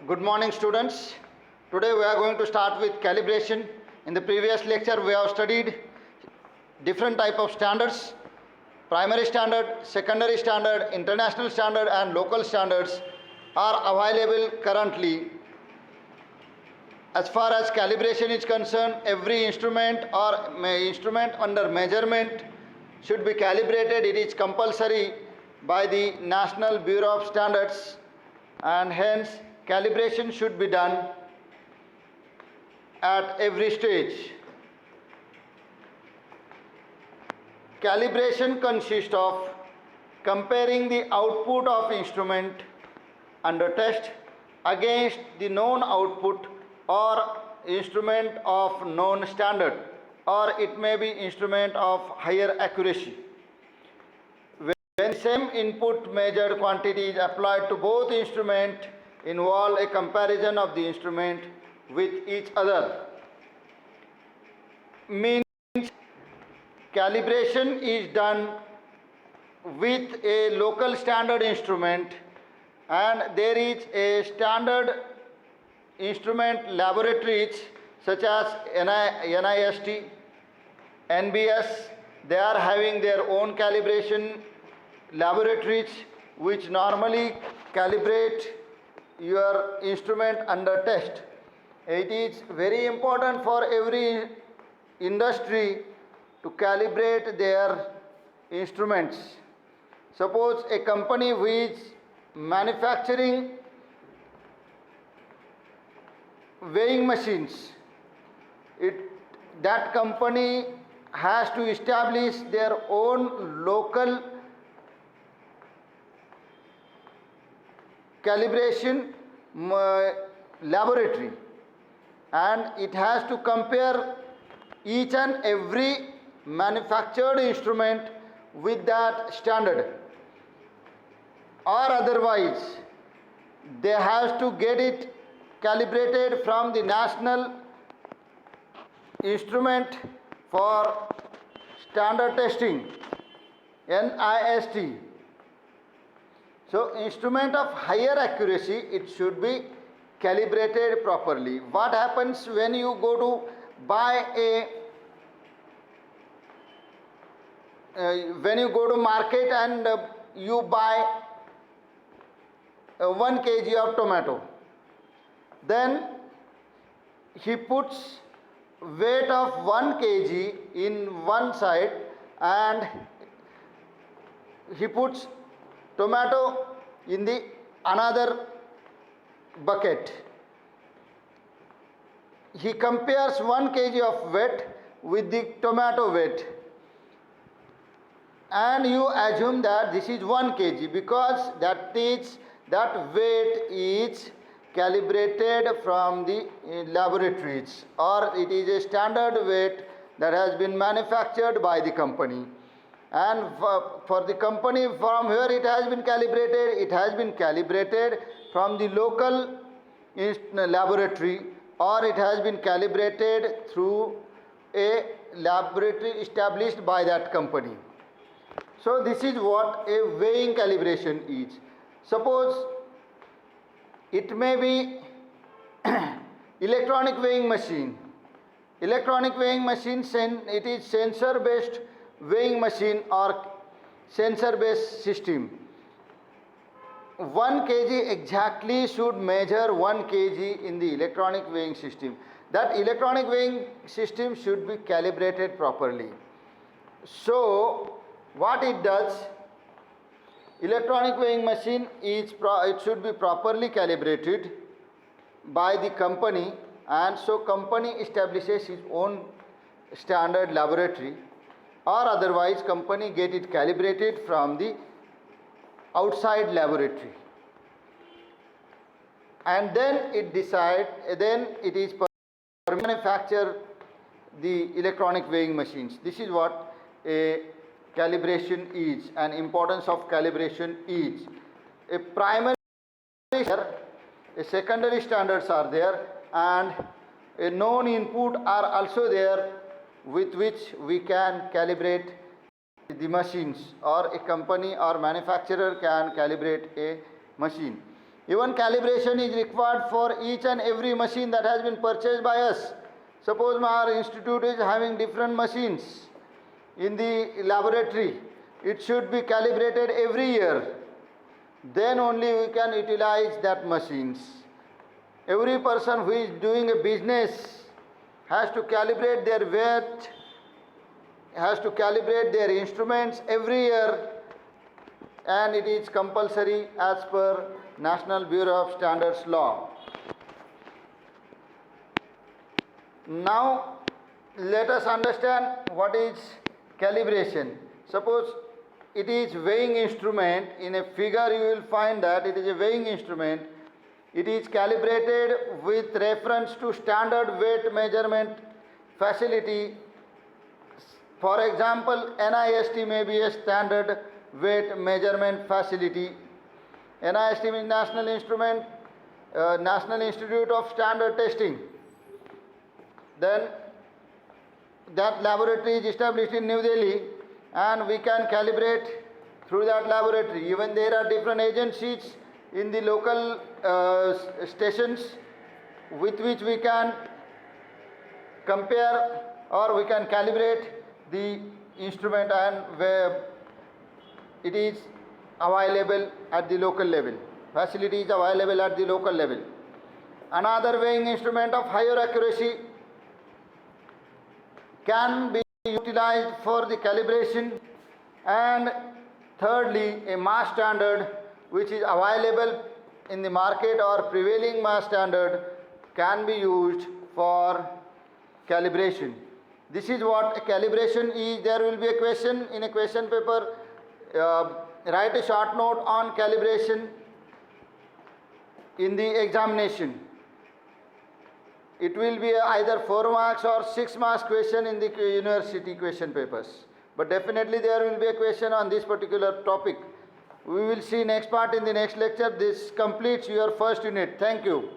Good morning, students. Today we are going to start with calibration. In the previous lecture we have studied different type of standards: primary standard, secondary standard, international standard and local standards are available currently. As far as calibration is concerned, every instrument or instrument under measurement should be calibrated. It is compulsory by the National Bureau of Standards, and hence calibration should be done at every stage. Calibration consists of comparing the output of instrument under test against the known output or instrument of known standard, or it may be instrument of higher accuracy. When same input measured quantity is applied to both instrument, involve a comparison of the instrument with each other. Means calibration is done with a local standard instrument, and there is a standard instrument laboratories such as NIST, NBS. They are having their own calibration laboratories which normally calibrate your instrument under test. It is very important for every industry to calibrate their instruments. Suppose a company which is manufacturing weighing machines, that company has to establish their own local calibration laboratory, and it has to compare each and every manufactured instrument with that standard, or otherwise they have to get it calibrated from the National Instrument for Standard Testing, NIST. So instrument of higher accuracy, it should be calibrated properly. What happens when you go to buy when you go to market and you buy 1 kg of tomato, then he puts weight of 1 kg in one side and he puts tomato in the another bucket. He compares 1 kg of weight with the tomato weight, and you assume that this is 1 kg because that weight is calibrated from the laboratories, or it is a standard weight that has been manufactured by the company. And for the company from where it has been calibrated from the local laboratory, or it has been calibrated through a laboratory established by that company. So this is what a weighing calibration is. Suppose it may be electronic weighing machine. Electronic weighing machine, it is sensor based weighing machine or sensor based system. 1 kg exactly should measure 1 kg in the electronic weighing system. That electronic weighing system should be calibrated properly. So what it does, electronic weighing machine it should be properly calibrated by the company, and so company establishes its own standard laboratory, or otherwise company get it calibrated from the outside laboratory, and then it is manufacture the electronic weighing machines. This is what a calibration is, and importance of calibration is. A primary, a secondary standards are there, and a known input are also there with which we can calibrate the machines, or a company or manufacturer can calibrate a machine. Even calibration is required for each and every machine that has been purchased by us. Suppose our institute is having different machines in the laboratory. It should be calibrated every year. Then only we can utilize that machines. Every person who is doing a business has to calibrate their weight, has to calibrate their instruments every year, and it is compulsory as per National Bureau of Standards law. Now let us understand what is calibration. Suppose it is weighing instrument. In a figure you will find that it is a weighing instrument. It is calibrated with reference to standard weight measurement facility. For example, NIST may be a standard weight measurement facility. NIST means National Institute of Standard Testing. Then that laboratory is established in New Delhi, and we can calibrate through that laboratory. Even there are different agencies in the local stations with which we can compare or we can calibrate the instrument, and where it is available at the local level. Facility is available at the local level. Another weighing instrument of higher accuracy can be utilized for the calibration. And thirdly, a mass standard which is available in the market or prevailing mass standard can be used for calibration. This is what a calibration is. There will be a question in a question paper. Write a short note on calibration in the examination. It will be either 4 marks or 6 marks question in the university question papers. But definitely there will be a question on this particular topic. We will see next part in the next lecture. This completes your first unit. Thank you.